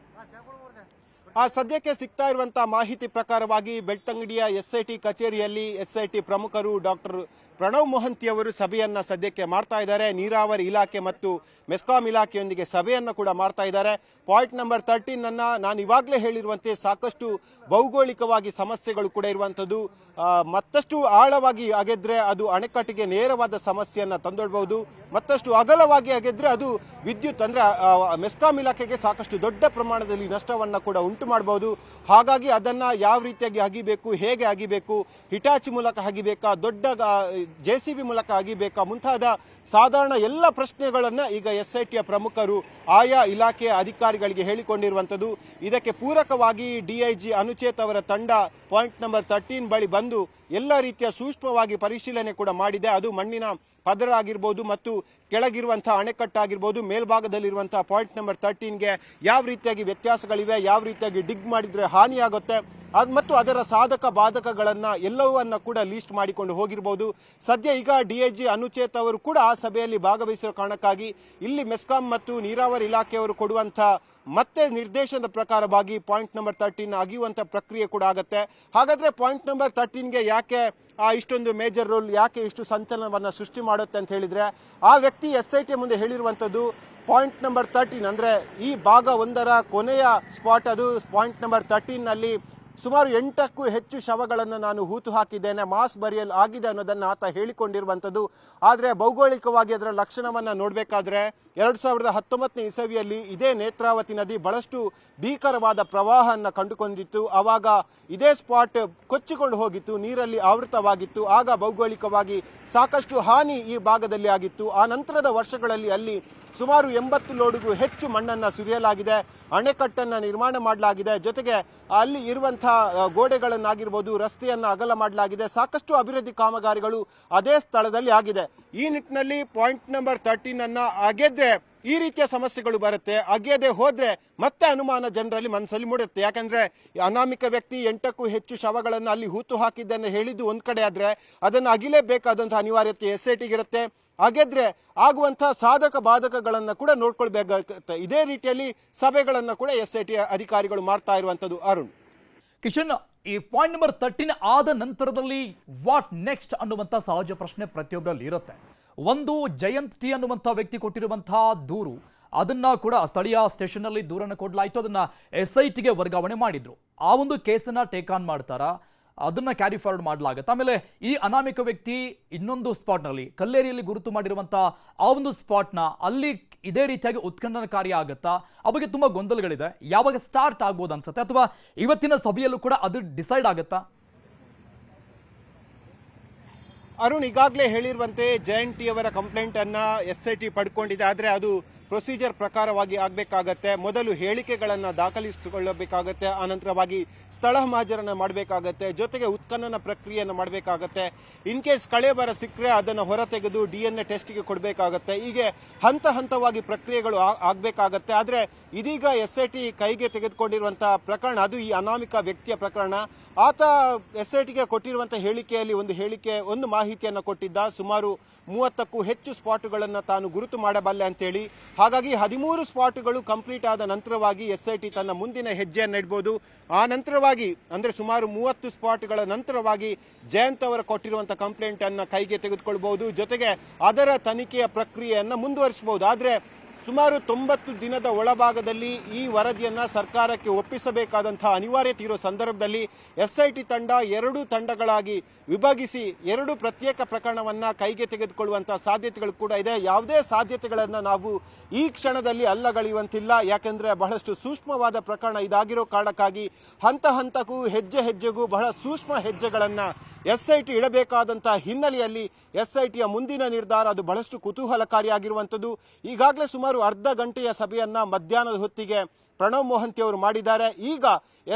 ಸದ್ಯಕ್ಕೆ ಸಿಗ್ತಾ ಇರುವಂತಹ ಮಾಹಿತಿ ಪ್ರಕಾರವಾಗಿ ಬೆಳ್ತಂಗಡಿಯ SIT ಕಚೇರಿಯಲ್ಲಿ SIT ಪ್ರಮುಖರು ಡಾಕ್ಟರ್ ಪ್ರಣವ್ ಮೊಹಂತಿ ಅವರು ಸಭೆಯನ್ನ ಸದ್ಯಕ್ಕೆ ಮಾಡ್ತಾ ಇದ್ದಾರೆ. ನೀರಾವರಿ ಇಲಾಖೆ ಮತ್ತು ಮೆಸ್ಕಾಂ ಇಲಾಖೆಯೊಂದಿಗೆ ಸಭೆಯನ್ನ ಕೂಡ ಮಾಡ್ತಾ ಇದ್ದಾರೆ. ಪಾಯಿಂಟ್ ನಂಬರ್ 13 ಅನ್ನ ನಾನು ಇವಾಗಲೇ ಹೇಳಿರುವಂತೆ ಸಾಕಷ್ಟು ಭೌಗೋಳಿಕವಾಗಿ ಸಮಸ್ಯೆಗಳು ಕೂಡ ಇರುವಂತದ್ದು. ಮತ್ತಷ್ಟು ಆಳವಾಗಿ ಅಗೆದ್ರೆ ಅದು ಅಣೆಕಟ್ಟಿಗೆ ನೇರವಾದ ಸಮಸ್ಯೆಯನ್ನ ತಂದೊಡ್ಬಹುದು. ಮತ್ತಷ್ಟು ಅಗಲವಾಗಿ ಅಗೆದ್ರೆ ಅದು ವಿದ್ಯುತ್ ಅಂದ್ರೆ ಮೆಸ್ಕಾಂ ಇಲಾಖೆಗೆ ಸಾಕಷ್ಟು ದೊಡ್ಡ ಪ್ರಮಾಣದಲ್ಲಿ ನಷ್ಟವನ್ನ ಕೂಡ ಉಂಟು ಮಾಡಬಹುದು. ಹಾಗಾಗಿ ಅದನ್ನ ಯಾವ ರೀತಿಯಾಗಿ ಅಗಿಬೇಕು, ಹೇಗೆ ಅಗಿಬೇಕು, ಹಿಟಾಚಿ ಮೂಲಕ ಅಗಿಬೇಕಾ, ದೊಡ್ಡ JCB ಮೂಲಕ ಅಗಿಬೇಕಾ, ಮುಂತಾದ ಸಾಧಾರಣ ಎಲ್ಲ ಪ್ರಶ್ನೆಗಳನ್ನ ಈಗ SITಯ ಪ್ರಮುಖರು ಆಯಾ ಇಲಾಖೆಯ ಅಧಿಕಾರಿಗಳಿಗೆ ಹೇಳಿಕೊಂಡಿರುವಂತದ್ದು. ಇದಕ್ಕೆ ಪೂರಕವಾಗಿ DIG ಅನುಚೇತ್ ಅವರ ತಂಡ ಪಾಯಿಂಟ್ ನಂಬರ್ 13 ಬಳಿ ಬಂದು ಎಲ್ಲ ರೀತಿಯ ಸೂಕ್ಷ್ಮವಾಗಿ ಪರಿಶೀಲನೆ ಕೂಡ ಮಾಡಿದೆ. ಅದು ಮಣ್ಣಿನ ಪದರ ಆಗಿರ್ಬೋದು ಮತ್ತು ಕೆಳಗಿರುವಂತಹ ಅಣೆಕಟ್ಟಾಗಿರ್ಬೋದು, ಮೇಲ್ಭಾಗದಲ್ಲಿರುವಂತಹ ಪಾಯಿಂಟ್ ನಂಬರ್ 13ಗೆ ಯಾವ ರೀತಿಯಾಗಿ ವ್ಯತ್ಯಾಸಗಳಿವೆ, ಯಾವ ರೀತಿಯಾಗಿ ಡಿಗ್ ಮಾಡಿದ್ರೆ ಹಾನಿಯಾಗುತ್ತೆ ಮತ್ತು ಅದರ ಸಾಧಕ ಬಾಧಕಗಳನ್ನ ಎಲ್ಲವನ್ನ ಕೂಡ ಲೀಸ್ಟ್ ಮಾಡಿಕೊಂಡು ಹೋಗಿರಬಹುದು. ಸದ್ಯ ಈಗ DIG ಅನುಚೇತ್ ಅವರು ಕೂಡ ಆ ಸಭೆಯಲ್ಲಿ ಭಾಗವಹಿಸಿರೋ ಕಾರಣಕ್ಕಾಗಿ ಇಲ್ಲಿ ಮೆಸ್ಕಾಂ ಮತ್ತು ನೀರಾವರಿ ಇಲಾಖೆಯವರು ಕೊಡುವಂತಹ ಮತ್ತೆ ನಿರ್ದೇಶನದ ಪ್ರಕಾರವಾಗಿ ಪಾಯಿಂಟ್ ನಂಬರ್ 13 ಅಗಿಯುವಂತ ಪ್ರಕ್ರಿಯೆ ಕೂಡ ಆಗುತ್ತೆ. ಹಾಗಾದ್ರೆ ಪಾಯಿಂಟ್ ನಂಬರ್ 13ಗೆ ಯಾಕೆ ಇಷ್ಟೊಂದು ಮೇಜರ್ ರೋಲ್, ಯಾಕೆ ಇಷ್ಟು ಸಂಚಲನವನ್ನ ಸೃಷ್ಟಿ ಮಾಡುತ್ತೆ ಅಂತ ಹೇಳಿದ್ರೆ, ಆ ವ್ಯಕ್ತಿ SIT ಮುಂದೆ ಹೇಳಿರುವಂತದ್ದು ಪಾಯಿಂಟ್ ನಂಬರ್ 13 ಅಂದ್ರೆ ಈ ಭಾಗ 1ರ ಕೊನೆಯ ಸ್ಪಾಟ್, ಅದು ಪಾಯಿಂಟ್ ನಂಬರ್ 13 ನಲ್ಲಿ ಸುಮಾರು 8ಕ್ಕೂ ಹೆಚ್ಚು ಶವಗಳನ್ನು ನಾನು ಹೂತು ಹಾಕಿದ್ದೇನೆ, ಮಾಸ್ ಬರಿಯಲ್ ಆಗಿದೆ ಅನ್ನೋದನ್ನು ಆತ ಹೇಳಿಕೊಂಡಿರುವಂಥದ್ದು. ಆದರೆ ಭೌಗೋಳಿಕವಾಗಿ ಅದರ ಲಕ್ಷಣವನ್ನು ನೋಡಬೇಕಾದ್ರೆ 2019ನೇ ಇಸವಿಯಲ್ಲಿ ಇದೇ ನೇತ್ರಾವತಿ ನದಿ ಬಹಳಷ್ಟು ಭೀಕರವಾದ ಪ್ರವಾಹವನ್ನು ಕಂಡುಕೊಂಡಿತ್ತು. ಆವಾಗ ಇದೇ ಸ್ಪಾಟ್ ಕೊಚ್ಚಿಕೊಂಡು ಹೋಗಿತ್ತು, ನೀರಲ್ಲಿ ಆವೃತವಾಗಿತ್ತು. ಆಗ ಭೌಗೋಳಿಕವಾಗಿ ಸಾಕಷ್ಟು ಹಾನಿ ಈ ಭಾಗದಲ್ಲಿ ಆಗಿತ್ತು. ಆ ನಂತರದ ವರ್ಷಗಳಲ್ಲಿ ಅಲ್ಲಿ ಸುಮಾರು 80 ಲೋಡ್ಗೂ ಹೆಚ್ಚು ಮಣ್ಣನ್ನು ಸುರಿಯಲಾಗಿದೆ, ಅಣೆಕಟ್ಟನ್ನು ನಿರ್ಮಾಣ ಮಾಡಲಾಗಿದೆ, ಜೊತೆಗೆ ಅಲ್ಲಿ ಇರುವಂತಹ ಗೋಡೆಗಳನ್ನಾಗಿರ್ಬೋದು, ರಸ್ತೆಯನ್ನು ಅಗಲ ಮಾಡಲಾಗಿದೆ. ಸಾಕಷ್ಟು ಅಭಿವೃದ್ಧಿ ಕಾಮಗಾರಿಗಳು ಅದೇ ಸ್ಥಳದಲ್ಲಿ ಆಗಿದೆ. ಈ ನಿಟ್ಟಿನಲ್ಲಿ ಪಾಯಿಂಟ್ ನಂಬರ್ 13 ಅನ್ನ ಅಗೆದ್ರೆ ಈ ರೀತಿಯ ಸಮಸ್ಯೆಗಳು ಬರುತ್ತೆ, ಅಗೆಯದೆ ಹೋದ್ರೆ ಮತ್ತೆ ಅನುಮಾನ ಜನರಲ್ಲಿ ಮನಸ್ಸಲ್ಲಿ ಮೂಡುತ್ತೆ. ಯಾಕಂದ್ರೆ ಅನಾಮಿಕ ವ್ಯಕ್ತಿ 8ಕ್ಕೂ ಹೆಚ್ಚು ಶವಗಳನ್ನು ಅಲ್ಲಿ ಹೂತು ಹಾಕಿದ್ದನ್ನು ಹೇಳಿದ್ದು ಒಂದ್ ಕಡೆ ಆದ್ರೆ ಅದನ್ನು ಅಗಿಲೇಬೇಕಾದಂತಹ ಅನಿವಾರ್ಯತೆ SITಗಿರುತ್ತೆ. ಹಾಗಾದ್ರೆ ಆಗುವಂತಹ ಸಾಧಕ ಬಾಧಕಗಳನ್ನ ಕೂಡ ನೋಡ್ಕೊಳ್ಬೇಕಾಗುತ್ತೆ. ಇದೇ ರೀತಿಯಲ್ಲಿ ಸಭೆಗಳನ್ನ ಕೂಡ SIT ಅಧಿಕಾರಿಗಳು ಮಾಡ್ತಾ ಇರುವಂತದ್ದು. ಅರುಣ್, ಕಿಶನ್, ಈ ಪಾಯಿಂಟ್ ನಂಬರ್ 13 ಆದ ನಂತರದಲ್ಲಿ ವಾಟ್ ನೆಕ್ಸ್ಟ್ ಅನ್ನುವಂಥ ಸಹಜ ಪ್ರಶ್ನೆ ಪ್ರತಿಯೊಬ್ಬರಲ್ಲಿ ಇರುತ್ತೆ. ಒಂದು ಜಯಂತ್ ಟಿ ಅನ್ನುವಂಥ ವ್ಯಕ್ತಿ ಕೊಟ್ಟಿರುವಂತಹ ದೂರು, ಅದನ್ನ ಕೂಡ ಸ್ಥಳೀಯ ಸ್ಟೇಷನ್ ಅಲ್ಲಿ ದೂರನ್ನ ಕೊಡಲಾಯಿತು, ಅದನ್ನ SITಗೆ ವರ್ಗಾವಣೆ ಮಾಡಿದ್ರು. ಆ ಒಂದು ಕೇಸನ್ನ ಟೇಕ್ ಆನ್ ಮಾಡ್ತಾರಾ, ಅದನ್ನ ಕ್ಯಾರಿ ಫಾರ್ವರ್ಡ್ ಮಾಡಲಾಗುತ್ತೆ. ಆಮೇಲೆ ಈ ಅನಾಮಿಕ ವ್ಯಕ್ತಿ ಇನ್ನೊಂದು ಸ್ಪಾಟ್ನಲ್ಲಿ ಕಲ್ಲೇರಿಯಲ್ಲಿ ಗುರುತು ಮಾಡಿರುವಂತಹ ಆ ಒಂದು ಸ್ಪಾಟ್ನ ಅಲ್ಲಿ ಇದೇ ರೀತಿಯಾಗಿ ಉತ್ಖನನಕಾರಿ ಆಗುತ್ತಾ? ಆ ಬಗ್ಗೆ ತುಂಬಾ ಗೊಂದಲಗಳಿದೆ. ಯಾವಾಗ ಸ್ಟಾರ್ಟ್ ಆಗ್ಬೋದು ಅನ್ಸುತ್ತೆ, ಅಥವಾ ಇವತ್ತಿನ ಸಭೆಯಲ್ಲೂ ಕೂಡ ಅದು ಡಿಸೈಡ್ ಆಗುತ್ತಾ? ಅರುಣ್, ಈಗಾಗಲೇ ಹೇಳಿರುವಂತೆ ಜಯಂತ್ ಟಿ ಅವರ ಕಂಪ್ಲೇಂಟ್ ಅನ್ನ SIT ಪಡ್ಕೊಂಡಿದೆ. ಆದರೆ ಅದು ಪ್ರೊಸೀಜರ್ ಪ್ರಕಾರವಾಗಿ ಆಗಬೇಕಾಗತ್ತೆ. ಮೊದಲು ಹೇಳಿಕೆಗಳನ್ನು ದಾಖಲಿಸಿಕೊಳ್ಳಬೇಕಾಗತ್ತೆ, ಆನಂತರವಾಗಿ ಸ್ಥಳ ಮಹಾಜರನ್ನ ಮಾಡಬೇಕಾಗತ್ತೆ, ಜೊತೆಗೆ ಉತ್ಖನನ ಪ್ರಕ್ರಿಯೆಯನ್ನು ಮಾಡಬೇಕಾಗತ್ತೆ. ಇನ್ ಕೇಸ್ ಕಳೆಬರ ಸಿಕ್ಕರೆ ಅದನ್ನು ಹೊರತೆಗೆದು DNA ಟೆಸ್ಟ್ಗೆ ಕೊಡಬೇಕಾಗತ್ತೆ. ಹೀಗೆ ಹಂತ ಹಂತವಾಗಿ ಪ್ರಕ್ರಿಯೆಗಳು ಆಗಬೇಕಾಗತ್ತೆ. ಆದರೆ ಇದೀಗ SIT ಕೈಗೆ ತೆಗೆದುಕೊಂಡಿರುವಂತಹ ಪ್ರಕರಣ ಅದು ಈ ಅನಾಮಿಕ ವ್ಯಕ್ತಿಯ ಪ್ರಕರಣ. ಆತ SITಗೆ ಕೊಟ್ಟಿರುವಂತಹ ಹೇಳಿಕೆಯಲ್ಲಿ ಒಂದು ಮಾಹಿತಿಯನ್ನು ಕೊಟ್ಟಿದ್ದ, ಸುಮಾರು 30ಕ್ಕೂ ಹೆಚ್ಚು ಸ್ಪಾಟ್ಗಳನ್ನು ತಾನು ಗುರುತು ಮಾಡಬಲ್ಲೆ ಅಂತೇಳಿ. ಹಾಗಾಗಿ 13 ಸ್ಪಾಟ್ಗಳು ಕಂಪ್ಲೀಟ್ ಆದ ನಂತರವಾಗಿ SIT ತನ್ನ ಮುಂದಿನ ಹೆಜ್ಜೆಯನ್ನು ಇಡಬಹುದು. ಆ ನಂತರವಾಗಿ ಅಂದ್ರೆ ಸುಮಾರು 30 ಸ್ಪಾಟ್ಗಳ ನಂತರವಾಗಿ ಜಯಂತ್ ಅವರು ಕೊಟ್ಟಿರುವಂತಹ ಕಂಪ್ಲೇಂಟ್ ಅನ್ನ ಕೈಗೆ ತೆಗೆದುಕೊಳ್ಬಹುದು, ಜೊತೆಗೆ ಅದರ ತನಿಖೆಯ ಪ್ರಕ್ರಿಯೆಯನ್ನು ಮುಂದುವರಿಸಬಹುದು. ಆದ್ರೆ ಸುಮಾರು 90 ದಿನದ ಒಳಭಾಗದಲ್ಲಿ ಈ ವರದಿಯನ್ನ ಸರ್ಕಾರಕ್ಕೆ ಒಪ್ಪಿಸಬೇಕಾದಂತಹ ಅನಿವಾರ್ಯತೆ ಇರೋ ಸಂದರ್ಭದಲ್ಲಿ SIT ತಂಡ 2 ತಂಡಗಳಾಗಿ ವಿಭಾಗಿಸಿ 2 ಪ್ರತ್ಯೇಕ ಪ್ರಕರಣವನ್ನ ಕೈಗೆ ತೆಗೆದುಕೊಳ್ಳುವಂತಹ ಸಾಧ್ಯತೆಗಳು ಕೂಡ ಇದೆ. ಯಾವುದೇ ಸಾಧ್ಯತೆಗಳನ್ನ ನಾವು ಈ ಕ್ಷಣದಲ್ಲಿ ಅಲ್ಲಗಳೆಯುವಂತಿಲ್ಲ. ಯಾಕೆಂದ್ರೆ ಬಹಳಷ್ಟು ಸೂಕ್ಷ್ಮವಾದ ಪ್ರಕರಣ ಇದಾಗಿರೋ ಕಾರಣಕ್ಕಾಗಿ ಹಂತ ಹಂತಕ್ಕೂ ಹೆಜ್ಜೆ ಹೆಜ್ಜೆಗೂ ಬಹಳ ಸೂಕ್ಷ್ಮ ಹೆಜ್ಜೆಗಳನ್ನ SIT ಇಡಬೇಕಾದಂತಹ ಹಿನ್ನೆಲೆಯಲ್ಲಿ SITಯ ಮುಂದಿನ ನಿರ್ಧಾರ ಅದು ಬಹಳಷ್ಟು ಕುತೂಹಲಕಾರಿಯಾಗಿರುವಂಥದ್ದು. ಈಗಾಗಲೇ ಸುಮಾರು ಅರ್ಧ ಗಂಟೆಯ ಸಭೆಯನ್ನ ಮಧ್ಯಾಹ್ನದ ಹೊತ್ತಿಗೆ ಪ್ರಣವ್ ಮೊಹಂತಿ ಅವರು ಮಾಡಿದ್ದಾರೆ. ಈಗ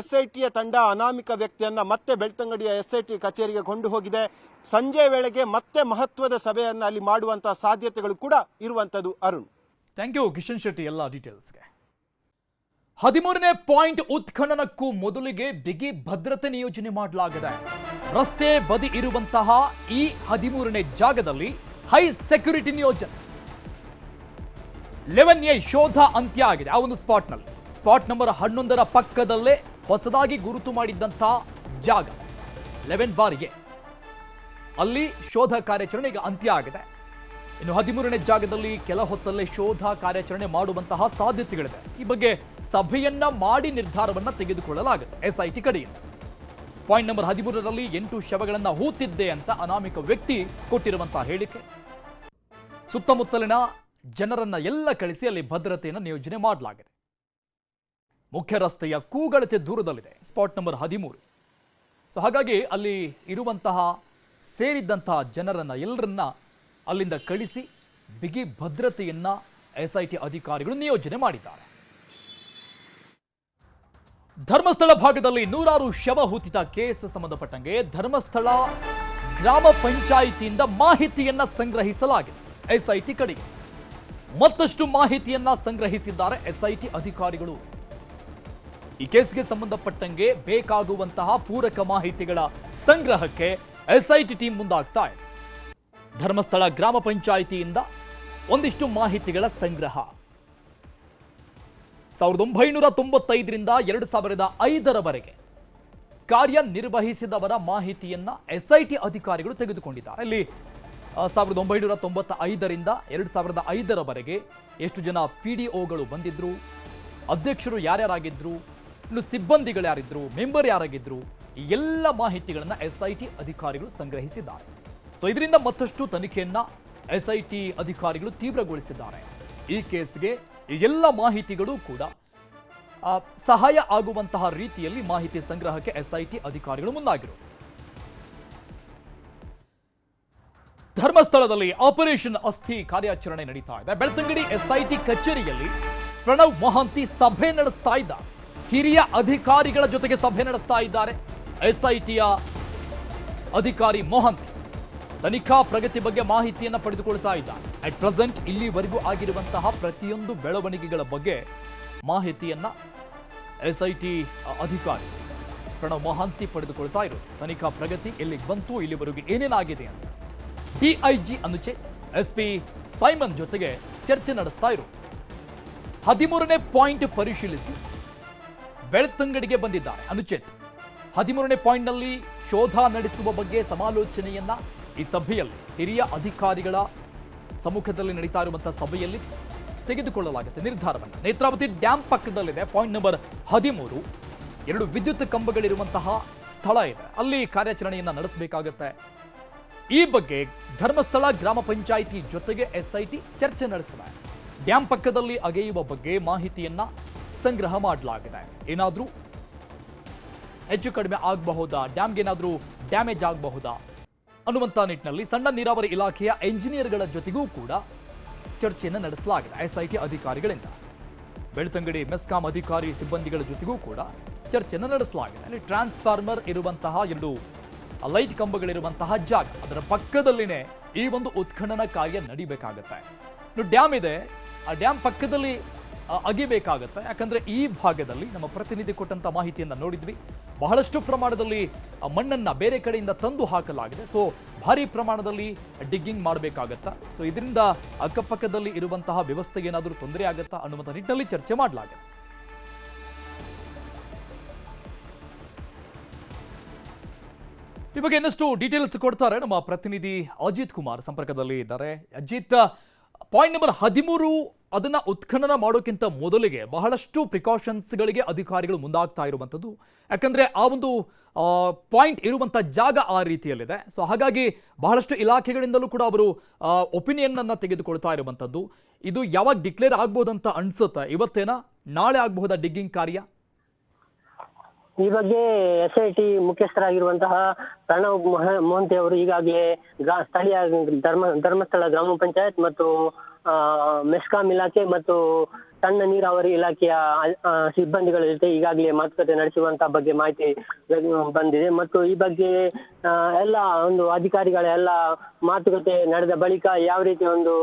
SITಯ ತಂಡ ಅನಾಮಿಕ ವ್ಯಕ್ತಿಯನ್ನ ಮತ್ತೆ ಬೆಳ್ತಂಗಡಿಯ SIT ಕಚೇರಿಗೆ ಕೊಂಡು ಹೋಗಿದೆ. ಸಂಜೆ ವೇಳೆಗೆ ಮತ್ತೆ ಮಹತ್ವದ ಸಭೆಯನ್ನ ಅಲ್ಲಿ ಮಾಡುವಂತಹ ಸಾಧ್ಯತೆಗಳು ಕೂಡ ಇರುವಂತದ್ದು. ಅರುಣ್, ಥ್ಯಾಂಕ್ ಯು ಕಿಶನ್ ಶೆಟ್ಟಿ ಎಲ್ಲ ಡೀಟೇಲ್ಸ್ಗೆ. 13ನೇ ಪಾಯಿಂಟ್ ಉತ್ಖನನಕ್ಕೂ ಮೊದಲಿಗೆ ಬಿಗಿ ಭದ್ರತೆ ನಿಯೋಜನೆ ಮಾಡಲಾಗಿದೆ. ರಸ್ತೆ ಬದಿ ಇರುವಂತಹ ಈ 13ನೇ ಜಾಗದಲ್ಲಿ ಹೈ ಸೆಕ್ಯೂರಿಟಿ ನಿಯೋಜನೆ. 11A ಶೋಧ ಅಂತ್ಯ ಆಗಿದೆ. ಆ ಒಂದು ಸ್ಪಾಟ್ ನಂಬರ್ 11ರ ಪಕ್ಕದಲ್ಲೇ ಹೊಸದಾಗಿ ಗುರುತು ಮಾಡಿದ್ದಂತಹ ಜಾಗ 11 A, ಅಲ್ಲಿ ಶೋಧ ಕಾರ್ಯಾಚರಣೆ ಈಗ ಅಂತ್ಯ ಆಗಿದೆ. ಇನ್ನು 13ನೇ ಜಾಗದಲ್ಲಿ ಕೆಲ ಹೊತ್ತಲ್ಲೇ ಶೋಧ ಕಾರ್ಯಾಚರಣೆ ಮಾಡುವಂತಹ ಸಾಧ್ಯತೆಗಳಿದೆ. ಈ ಬಗ್ಗೆ ಸಭೆಯನ್ನ ಮಾಡಿ ನಿರ್ಧಾರವನ್ನ ತೆಗೆದುಕೊಳ್ಳಲಾಗುತ್ತೆ SIT ಕಡೆಯಿಂದ. ಪಾಯಿಂಟ್ ನಂಬರ್ 13ರಲ್ಲಿ 8 ಶವಗಳನ್ನ ಹೂತಿದ್ದೆ ಅಂತ ಅನಾಮಿಕ ವ್ಯಕ್ತಿ ಕೊಟ್ಟಿರುವಂತಹ ಹೇಳಿಕೆ. ಸುತ್ತಮುತ್ತಲಿನ ಜನರನ್ನ ಎಲ್ಲ ಕಳಿಸಿ ಅಲ್ಲಿ ಭದ್ರತೆಯನ್ನು ನಿಯೋಜನೆ ಮಾಡಲಾಗಿದೆ. ಮುಖ್ಯ ರಸ್ತೆಯ ಕೂಗಳತೆ ದೂರದಲ್ಲಿದೆ ಸ್ಪಾಟ್ ನಂಬರ್ 13. ಸೊ ಹಾಗಾಗಿ ಅಲ್ಲಿ ಇರುವಂತಹ ಸೇರಿದ್ದಂತಹ ಜನರನ್ನ ಎಲ್ಲರನ್ನ ಅಲ್ಲಿಂದ ಕಳಿಸಿ ಬಿಗಿ ಭದ್ರತೆಯನ್ನ SIT ಅಧಿಕಾರಿಗಳು ನಿಯೋಜನೆ ಮಾಡಿದ್ದಾರೆ. ಧರ್ಮಸ್ಥಳ ಭಾಗದಲ್ಲಿ 100 ಶವ ಹೂತಿತ ಕೇಸ್ ಸಂಬಂಧಪಟ್ಟಂಗೆ ಧರ್ಮಸ್ಥಳ ಗ್ರಾಮ ಪಂಚಾಯಿತಿಯಿಂದ ಮಾಹಿತಿಯನ್ನ ಸಂಗ್ರಹಿಸಲಾಗಿದೆ. SIT ಕಡೆಗೆ ಮತ್ತಷ್ಟು ಮಾಹಿತಿಯನ್ನ ಸಂಗ್ರಹಿಸಿದ್ದಾರೆ SIT ಅಧಿಕಾರಿಗಳು. ಈ ಕೇಸ್ಗೆ ಸಂಬಂಧಪಟ್ಟಂಗೆ ಬೇಕಾಗುವಂತಹ ಪೂರಕ ಮಾಹಿತಿಗಳ ಸಂಗ್ರಹಕ್ಕೆ SIT ಟೀಮ್ ಮುಂದಾಗ್ತಾ ಇದೆ. ಧರ್ಮಸ್ಥಳ ಗ್ರಾಮ ಪಂಚಾಯಿತಿಯಿಂದ ಒಂದಿಷ್ಟು ಮಾಹಿತಿಗಳ ಸಂಗ್ರಹ 1995ರಿಂದ 2005ರವರೆಗೆ ಕಾರ್ಯನಿರ್ವಹಿಸಿದವರ ಮಾಹಿತಿಯನ್ನ SIT ಅಧಿಕಾರಿಗಳು ತೆಗೆದುಕೊಂಡಿದ್ದಾರೆ. ಇಲ್ಲಿ 1995ರಿಂದ 2005ರವರೆಗೆ ಎಷ್ಟು ಜನ PDOಗಳು ಬಂದಿದ್ರು, ಅಧ್ಯಕ್ಷರು ಯಾರ್ಯಾರಾಗಿದ್ರು, ಇನ್ನು ಸಿಬ್ಬಂದಿಗಳು ಯಾರಿದ್ರು, ಮೆಂಬರ್ ಯಾರಾಗಿದ್ರು, ಈ ಎಲ್ಲ ಮಾಹಿತಿಗಳನ್ನ SIT ಅಧಿಕಾರಿಗಳು ಸಂಗ್ರಹಿಸಿದ್ದಾರೆ. ಸೊ ಇದರಿಂದ ಮತ್ತಷ್ಟು ತನಿಖೆಯನ್ನ SIT ಅಧಿಕಾರಿಗಳು ತೀವ್ರಗೊಳಿಸಿದ್ದಾರೆ. ಈ ಕೇಸ್ಗೆ ಈ ಎಲ್ಲ ಮಾಹಿತಿಗಳು ಕೂಡ ಸಹಾಯ ಆಗುವಂತಹ ರೀತಿಯಲ್ಲಿ ಮಾಹಿತಿ ಸಂಗ್ರಹಕ್ಕೆ SIT ಅಧಿಕಾರಿಗಳು ಮುಂದಾಗಿರುವುದು. ಧರ್ಮಸ್ಥಳದಲ್ಲಿ ಆಪರೇಷನ್ ಅಸ್ಥಿ ಕಾರ್ಯಾಚರಣೆ ನಡೀತಾ ಇದೆ. ಬೆಳ್ತಂಗಡಿ SIT ಕಚೇರಿಯಲ್ಲಿ ಪ್ರಣವ್ ಮೊಹಾಂತಿ ಸಭೆ ನಡೆಸ್ತಾ ಇದ್ದಾರೆ. ಹಿರಿಯ ಅಧಿಕಾರಿಗಳ ಜೊತೆಗೆ ಸಭೆ ನಡೆಸ್ತಾ ಇದ್ದಾರೆ SITಯ ಅಧಿಕಾರಿ ಮೊಹಾಂತಿ. ತನಿಖಾ ಪ್ರಗತಿ ಬಗ್ಗೆ ಮಾಹಿತಿಯನ್ನು ಪಡೆದುಕೊಳ್ತಾ ಇದ್ದಾರೆ. ಅಟ್ ಪ್ರೆಸೆಂಟ್ ಇಲ್ಲಿವರೆಗೂ ಆಗಿರುವಂತಹ ಪ್ರತಿಯೊಂದು ಬೆಳವಣಿಗೆಗಳ ಬಗ್ಗೆ ಮಾಹಿತಿಯನ್ನ SIT ಅಧಿಕಾರಿ ಪ್ರಣವ್ ಮೊಹಾಂತಿ ಪಡೆದುಕೊಳ್ತಾ ಇರೋದು. ತನಿಖಾ ಪ್ರಗತಿ ಎಲ್ಲಿಗೆ ಬಂತು, ಇಲ್ಲಿವರೆಗೂ ಏನೇನಾಗಿದೆ ಅಂತ DIG ಅನುಚೇತ್ SP ಸೈಮನ್ ಜೊತೆಗೆ ಚರ್ಚೆ ನಡೆಸ್ತಾ ಇರೋದು. 13ನೇ ಪಾಯಿಂಟ್ ಪರಿಶೀಲಿಸಿ ಬೆಳ್ತಂಗಡಿಗೆ ಬಂದಿದ್ದಾರೆ ಅನುಚೇತ್. 13ನೇ ಪಾಯಿಂಟ್ನಲ್ಲಿ ಶೋಧ ನಡೆಸುವ ಬಗ್ಗೆ ಸಮಾಲೋಚನೆಯನ್ನ ಈ ಸಭೆಯಲ್ಲಿ ಹಿರಿಯ ಅಧಿಕಾರಿಗಳ ಸಮ್ಮುಖದಲ್ಲಿ ನಡೀತಾ ಇರುವಂತಹ ಸಭೆಯಲ್ಲಿ ತೆಗೆದುಕೊಳ್ಳಲಾಗುತ್ತೆ ನಿರ್ಧಾರವನ್ನು. ನೇತ್ರಾವತಿ ಡ್ಯಾಂ ಪಕ್ಕದಲ್ಲಿದೆ ಪಾಯಿಂಟ್ ನಂಬರ್ 13. 2 ವಿದ್ಯುತ್ ಕಂಬಗಳಿರುವಂತಹ ಸ್ಥಳ ಇದೆ, ಅಲ್ಲಿ ಕಾರ್ಯಾಚರಣೆಯನ್ನ ನಡೆಸಬೇಕಾಗತ್ತೆ. ಈ ಬಗ್ಗೆ ಧರ್ಮಸ್ಥಳ ಗ್ರಾಮ ಪಂಚಾಯಿತಿ ಜೊತೆಗೆ SIT ಚರ್ಚೆ ನಡೆಸಿದೆ. ಡ್ಯಾಂ ಪಕ್ಕದಲ್ಲಿ ಅಗೆಯುವ ಬಗ್ಗೆ ಮಾಹಿತಿಯನ್ನ ಸಂಗ್ರಹ ಮಾಡಲಾಗಿದೆ. ಏನಾದ್ರೂ ಹೆಚ್ಚು ಕಡಿಮೆ ಆಗಬಹುದಾ, ಡ್ಯಾಮ್ಗೆ ಏನಾದ್ರೂ ಡ್ಯಾಮೇಜ್ ಆಗಬಹುದಾ ಅನ್ನುವಂಥ ನಿಟ್ಟಿನಲ್ಲಿ ಸಣ್ಣ ನೀರಾವರಿ ಇಲಾಖೆಯ ಎಂಜಿನಿಯರ್ಗಳ ಜೊತೆಗೂ ಕೂಡ ಚರ್ಚೆಯನ್ನು ನಡೆಸಲಾಗಿದೆ SIT ಅಧಿಕಾರಿಗಳಿಂದ. ಬೆಳ್ತಂಗಡಿ ಮೆಸ್ಕಾಂ ಅಧಿಕಾರಿ ಸಿಬ್ಬಂದಿಗಳ ಜೊತೆಗೂ ಕೂಡ ಚರ್ಚೆಯನ್ನು ನಡೆಸಲಾಗಿದೆ. ಅಲ್ಲಿ ಟ್ರಾನ್ಸ್ಫಾರ್ಮರ್ ಇರುವಂತಹ 2 ಲೈಟ್ ಕಂಬಗಳಿರುವಂತಹ ಜಾಗ, ಅದರ ಪಕ್ಕದಲ್ಲಿನೇ ಈ ಒಂದು ಉತ್ಖನನ ಕಾರ್ಯ ನಡಿಬೇಕಾಗತ್ತೆ. ಇನ್ನು ಡ್ಯಾಮ್ ಇದೆ, ಆ ಡ್ಯಾಮ್ ಪಕ್ಕದಲ್ಲಿ ಅಗಿಬೇಕಾಗತ್ತೆ. ಯಾಕಂದ್ರೆ ಈ ಭಾಗದಲ್ಲಿ ನಮ್ಮ ಪ್ರತಿನಿಧಿ ಕೊಟ್ಟಂತ ಮಾಹಿತಿಯನ್ನ ನೋಡಿದ್ವಿ, ಬಹಳಷ್ಟು ಪ್ರಮಾಣದಲ್ಲಿ ಮಣ್ಣನ್ನ ಬೇರೆ ಕಡೆಯಿಂದ ತಂದು ಹಾಕಲಾಗಿದೆ. ಸೊ ಭಾರಿ ಪ್ರಮಾಣದಲ್ಲಿ ಡಿಗ್ಗಿಂಗ್ ಮಾಡಬೇಕಾಗತ್ತಾ, ಸೊ ಇದರಿಂದ ಅಕ್ಕಪಕ್ಕದಲ್ಲಿ ಇರುವಂತಹ ವ್ಯವಸ್ಥೆಗೆ ಏನಾದರೂ ತೊಂದರೆ ಆಗತ್ತಾ ಅನ್ನುವಂಥ ನಿಟ್ಟಿನಲ್ಲಿ ಚರ್ಚೆ ಮಾಡಲಾಗಿದೆ. ಈ ಬಗ್ಗೆ ಇನ್ನಷ್ಟು ಡೀಟೇಲ್ಸ್ ಕೊಡ್ತಾರೆ ನಮ್ಮ ಪ್ರತಿನಿಧಿ ಅಜಿತ್ ಕುಮಾರ್ ಸಂಪರ್ಕದಲ್ಲಿ ಇದ್ದಾರೆ. ಅಜಿತ್, ಪಾಯಿಂಟ್ ನಂಬರ್ 13 ಅದನ್ನ ಉತ್ಖನನ ಮಾಡೋಕ್ಕಿಂತ ಮೊದಲಿಗೆ ಬಹಳಷ್ಟು ಪ್ರಿಕಾಷನ್ಸ್ಗಳಿಗೆ ಅಧಿಕಾರಿಗಳು ಮುಂದಾಗ್ತಾ ಇರುವಂಥದ್ದು. ಯಾಕಂದ್ರೆ ಆ ಒಂದು ಪಾಯಿಂಟ್ ಇರುವಂಥ ಜಾಗ ಆ ರೀತಿಯಲ್ಲಿದೆ. ಸೊ ಹಾಗಾಗಿ ಬಹಳಷ್ಟು ಇಲಾಖೆಗಳಿಂದಲೂ ಕೂಡ ಅವರು ಒಪಿನಿಯನ್ ಅನ್ನ ತೆಗೆದುಕೊಳ್ತಾ ಇರುವಂಥದ್ದು. ಇದು ಯಾವಾಗ ಡಿಕ್ಲೇರ್ ಆಗ್ಬೋದಂತ ಅನ್ಸುತ್ತೆ? ಇವತ್ತೇನಾ, ನಾಳೆ ಆಗಬಹುದಾ ಡಿಗ್ಗಿಂಗ್ ಕಾರ್ಯ? ಈ ಬಗ್ಗೆ SIT ಮುಖ್ಯಸ್ಥರಾಗಿರುವಂತಹ ಪ್ರಣವ್ ಮೊಹಾಂತಿ ಅವರು ಈಗಾಗಲೇ ಸ್ಥಳೀಯ ಧರ್ಮಸ್ಥಳ ಗ್ರಾಮ ಪಂಚಾಯತ್ ಮತ್ತು ಮೆಸ್ಕಾಂ ಇಲಾಖೆ ಮತ್ತು ಸಣ್ಣ ನೀರಾವರಿ ಇಲಾಖೆಯ ಸಿಬ್ಬಂದಿಗಳ ಜೊತೆ ಈಗಾಗಲೇ ಮಾತುಕತೆ ನಡೆಸುವಂತಹ ಬಗ್ಗೆ ಮಾಹಿತಿ ಬಂದಿದೆ. ಮತ್ತು ಈ ಬಗ್ಗೆ ಎಲ್ಲ ಒಂದು ಅಧಿಕಾರಿಗಳ ಎಲ್ಲ ಮಾತುಕತೆ ನಡೆದ ಬಳಿಕ ಯಾವ ರೀತಿಯ ಒಂದು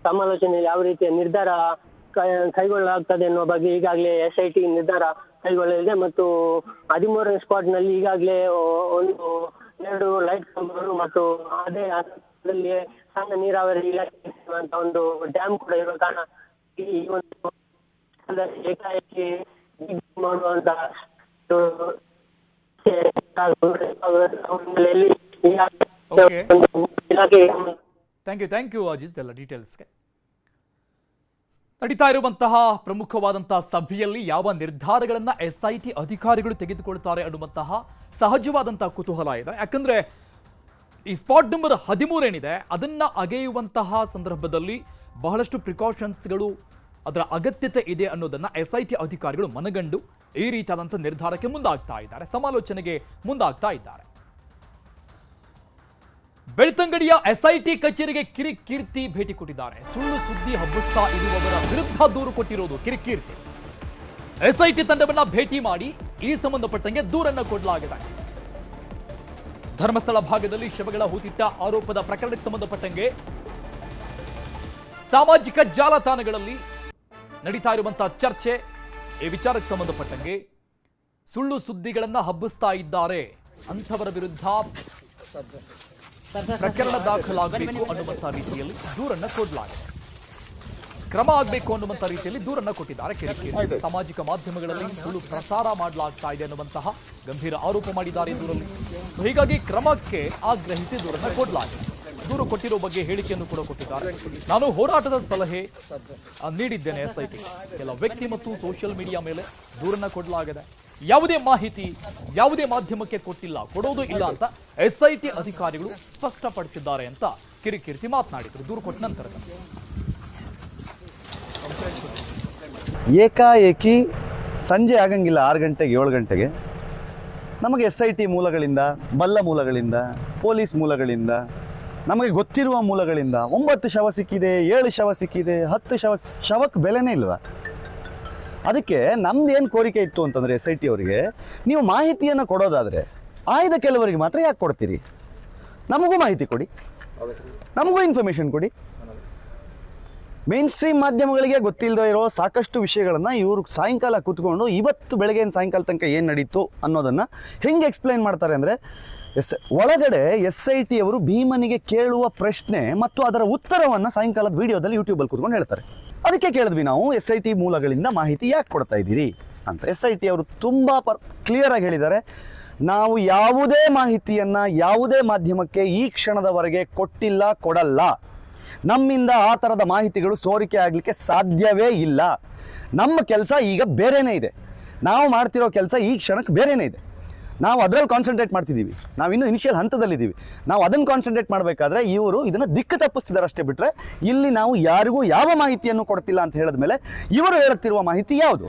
ಸಮಾಲೋಚನೆ, ಯಾವ ರೀತಿಯ ನಿರ್ಧಾರ ಕೈಗೊಳ್ಳಲಾಗ್ತದೆ ಎನ್ನುವ ಬಗ್ಗೆ ಈಗಾಗಲೇ SIT ನಿರ್ಧಾರ ಕೈಗೊಳ್ಳಲಿದೆ. ಮತ್ತು 13ನೇ ಸ್ಪಾಟ್ ನಲ್ಲಿ ಈಗಾಗಲೇ 2 ಲೈಟ್ ಕಂಬಗಳು ಮತ್ತು ಅದೇ ಹಂತದಲ್ಲಿ ಸಣ್ಣ ನೀರಾವರಿ ಇಲಾಖೆ ಒಂದು ಡ್ಯಾಮ್ ಕೂಡ ಇರುವ ಕಾರಣ ಈ ಒಂದು ಏಕಾಏಕಿ ಮಾಡುವಂತ ಥ್ಯಾಂಕ್ ಯು ಅಜಿತ್ ಎಲ್ಲ ಡೀಟೇಲ್ಸ್ಗೆ. ನಡೀತಾ ಇರುವಂತಹ ಪ್ರಮುಖವಾದಂತಹ ಸಭೆಯಲ್ಲಿ ಯಾವ ನಿರ್ಧಾರಗಳನ್ನ SIT ಅಧಿಕಾರಿಗಳು ತೆಗೆದುಕೊಳ್ತಾರೆ ಅನ್ನುವಂತಹ ಸಹಜವಾದಂತಹ ಕುತೂಹಲ ಇದೆ. ಯಾಕಂದ್ರೆ ಈ ಸ್ಪಾಟ್ ನಂಬರ್ 13 ಏನಿದೆ ಅದನ್ನ ಅಗೆಯುವಂತಹ ಸಂದರ್ಭದಲ್ಲಿ ಬಹಳಷ್ಟು ಪ್ರಿಕಾಷನ್ಸ್ಗಳು ಅದರ ಅಗತ್ಯತೆ ಇದೆ ಅನ್ನೋದನ್ನ SIT ಅಧಿಕಾರಿಗಳು ಮನಗಂಡು ಈ ರೀತಿಯಾದಂತಹ ನಿರ್ಧಾರಕ್ಕೆ ಮುಂದಾಗ್ತಾ ಇದ್ದಾರೆ, ಸಮಾಲೋಚನೆಗೆ ಮುಂದಾಗ್ತಾ ಇದ್ದಾರೆ. ಬೆಳ್ತಂಗಡಿಯ SIT ಕಚೇರಿಗೆ ಕಿರಿಕೀರ್ತಿ ಭೇಟಿ ಕೊಟ್ಟಿದ್ದಾರೆ. ಸುಳ್ಳು ಸುದ್ದಿ ಹಬ್ಬಿಸ್ತಾ ಇರುವವರ ವಿರುದ್ಧ ದೂರು ಕೊಟ್ಟಿರೋದು ಕಿರಿಕೀರ್ತಿ. SIT ತಂಡವನ್ನ ಭೇಟಿ ಮಾಡಿ ಈ ಸಂಬಂಧಪಟ್ಟಂಗೆ ದೂರನ್ನ ಕೊಡಲಾಗಿದೆ. ಧರ್ಮಸ್ಥಳ ಭಾಗದಲ್ಲಿ ಶವಗಳ ಹೂತಿಟ್ಟ ಆರೋಪದ ಪ್ರಕರಣಕ್ಕೆ ಸಂಬಂಧಪಟ್ಟಂಗೆ ಸಾಮಾಜಿಕ ಜಾಲತಾಣಗಳಲ್ಲಿ ನಡೀತಾ ಇರುವಂತಹ ಚರ್ಚೆ, ಈ ವಿಚಾರಕ್ಕೆ ಸಂಬಂಧಪಟ್ಟಂಗೆ ಸುಳ್ಳು ಸುದ್ದಿಗಳನ್ನ ಹಬ್ಬಿಸ್ತಾ ಇದ್ದಾರೆ, ಅಂಥವರ ವಿರುದ್ಧ ಪ್ರಕರಣ ದಾಖಲಾಗಬೇಕು ಅನ್ನುವಂಥ ರೀತಿಯಲ್ಲಿ ದೂರನ್ನ ಕೊಡಲಾಗಿದೆ. ಕ್ರಮ ಆಗಬೇಕು ಅನ್ನುವಂಥ ರೀತಿಯಲ್ಲಿ ದೂರನ್ನ ಕೊಟ್ಟಿದ್ದಾರೆ ಕಿರಿಕಿರಿ. ಸಾಮಾಜಿಕ ಮಾಧ್ಯಮಗಳಲ್ಲಿ ಸುಳ್ಳು ಪ್ರಸಾರ ಮಾಡಲಾಗ್ತಾ ಇದೆ ಅನ್ನುವಂತಹ ಗಂಭೀರ ಆರೋಪ ಮಾಡಿದ್ದಾರೆ ದೂರಲ್ಲಿ. ಸೊ ಹೀಗಾಗಿ ಕ್ರಮಕ್ಕೆ ಆಗ್ರಹಿಸಿ ದೂರನ್ನ ಕೊಡಲಾಗಿದೆ. ದೂರು ಕೊಟ್ಟಿರೋ ಬಗ್ಗೆ ಹೇಳಿಕೆಯನ್ನು ಕೂಡ ಕೊಟ್ಟಿದ್ದಾರೆ. ನಾನು ಹೋರಾಟದ ಸಲಹೆ ನೀಡಿದ್ದೇನೆ SIT. ಕೆಲ ವ್ಯಕ್ತಿ ಮತ್ತು ಸೋಷಿಯಲ್ ಮೀಡಿಯಾ ಮೇಲೆ ದೂರನ್ನ ಕೊಡಲಾಗಿದೆ. ಯಾವುದೇ ಮಾಹಿತಿ ಯಾವುದೇ ಮಾಧ್ಯಮಕ್ಕೆ ಕೊಟ್ಟಿಲ್ಲ, ಕೊಡೋದು ಇಲ್ಲ ಅಂತ SIT ಅಧಿಕಾರಿಗಳು ಸ್ಪಷ್ಟಪಡಿಸಿದ್ದಾರೆ ಅಂತ ಕಿರಿಕೀರ್ತಿ ಮಾತನಾಡಿದರು ದೂರು ಕೊಟ್ಟ ನಂತರದಲ್ಲಿ. ಏಕಾಏಕಿ ಸಂಜೆ ಆಗಂಗಿಲ್ಲ 6 ಗಂಟೆಗೆ 7 ಗಂಟೆಗೆ ನಮಗೆ SIT ಮೂಲಗಳಿಂದ, ಬಲ್ಲ ಮೂಲಗಳಿಂದ, ಪೊಲೀಸ್ ಮೂಲಗಳಿಂದ, ನಮಗೆ ಗೊತ್ತಿರುವ ಮೂಲಗಳಿಂದ 9 ಶವ ಸಿಕ್ಕಿದೆ, 7 ಶವ ಸಿಕ್ಕಿದೆ, 10 ಶವಕ್ಕೆ ಬೆಲೆನೇ ಇಲ್ವಾ? ಅದಕ್ಕೆ ನಮ್ದು ಏನು ಕೋರಿಕೆ ಇತ್ತು ಅಂತಂದರೆ SIT ಅವರಿಗೆ, ನೀವು ಮಾಹಿತಿಯನ್ನು ಕೊಡೋದಾದರೆ ಆಯ್ದ ಕೆಲವರಿಗೆ ಮಾತ್ರ ಯಾಕೆ ಕೊಡ್ತೀರಿ? ನಮಗೂ ಮಾಹಿತಿ ಕೊಡಿ, ನಮಗೂ ಇನ್ಫಾರ್ಮೇಷನ್ ಕೊಡಿ. ಮೇನ್ ಸ್ಟ್ರೀಮ್ ಮಾಧ್ಯಮಗಳಿಗೆ ಗೊತ್ತಿಲ್ಲದೆ ಇರೋ ಸಾಕಷ್ಟು ವಿಷಯಗಳನ್ನು ಇವರು ಸಾಯಂಕಾಲ ಕೂತ್ಕೊಂಡು ಇವತ್ತು ಬೆಳಗ್ಗೆ ಸಾಯಂಕಾಲ ತನಕ ಏನು ನಡೀತು ಅನ್ನೋದನ್ನು ಹೆಂಗೆ ಎಕ್ಸ್ಪ್ಲೈನ್ ಮಾಡ್ತಾರೆ ಅಂದರೆ, ಒಳಗಡೆ SIT ಅವರು ಭೀಮನಿಗೆ ಕೇಳುವ ಪ್ರಶ್ನೆ ಮತ್ತು ಅದರ ಉತ್ತರವನ್ನು ಸಾಯಂಕಾಲದ ವಿಡಿಯೋದಲ್ಲಿ ಯೂಟ್ಯೂಬಲ್ಲಿ ಕೂತ್ಕೊಂಡು ಹೇಳ್ತಾರೆ. ಅದಕ್ಕೆ ಕೇಳಿದ್ವಿ ನಾವು, SIT ಮೂಲಗಳಿಂದ ಮಾಹಿತಿ ಯಾಕೆ ಕೊಡ್ತಾ ಇದ್ದೀರಿ ಅಂತ. SIT ಅವರು ತುಂಬ ಕ್ಲಿಯರಾಗಿ ಹೇಳಿದ್ದಾರೆ, ನಾವು ಯಾವುದೇ ಮಾಹಿತಿಯನ್ನು ಯಾವುದೇ ಮಾಧ್ಯಮಕ್ಕೆ ಈ ಕ್ಷಣದವರೆಗೆ ಕೊಟ್ಟಿಲ್ಲ, ಕೊಡಲ್ಲ. ನಮ್ಮಿಂದ ಆ ಥರದ ಮಾಹಿತಿಗಳು ಸೋರಿಕೆ ಆಗಲಿಕ್ಕೆ ಸಾಧ್ಯವೇ ಇಲ್ಲ. ನಮ್ಮ ಕೆಲಸ ಈಗ ಬೇರೆಯೇ ಇದೆ, ನಾವು ಮಾಡ್ತಿರೋ ಕೆಲಸ ಈ ಕ್ಷಣಕ್ಕೆ ಬೇರೆಯೇ ಇದೆ. ನಾವು ಅದರಲ್ಲಿ ಕಾನ್ಸಂಟ್ರೇಟ್ ಮಾಡ್ತಿದ್ದೀವಿ, ನಾವಿನ್ನೂ ಇನಿಷಿಯಲ್ ಹಂತದಲ್ಲಿದ್ದೀವಿ. ನಾವು ಅದನ್ನು ಕಾನ್ಸಂಟ್ರೇಟ್ ಮಾಡಬೇಕಾದ್ರೆ ಇವರು ಇದನ್ನು ದಿಕ್ಕು ತಪ್ಪಿಸ್ತಿದ್ದಾರೆ ಅಷ್ಟೇ ಬಿಟ್ಟರೆ, ಇಲ್ಲಿ ನಾವು ಯಾರಿಗೂ ಯಾವ ಮಾಹಿತಿಯನ್ನು ಕೊಡ್ತಿಲ್ಲ ಅಂತ ಹೇಳಿದ ಮೇಲೆ ಇವರು ಹೇಳುತ್ತಿರುವ ಮಾಹಿತಿ ಯಾವುದು?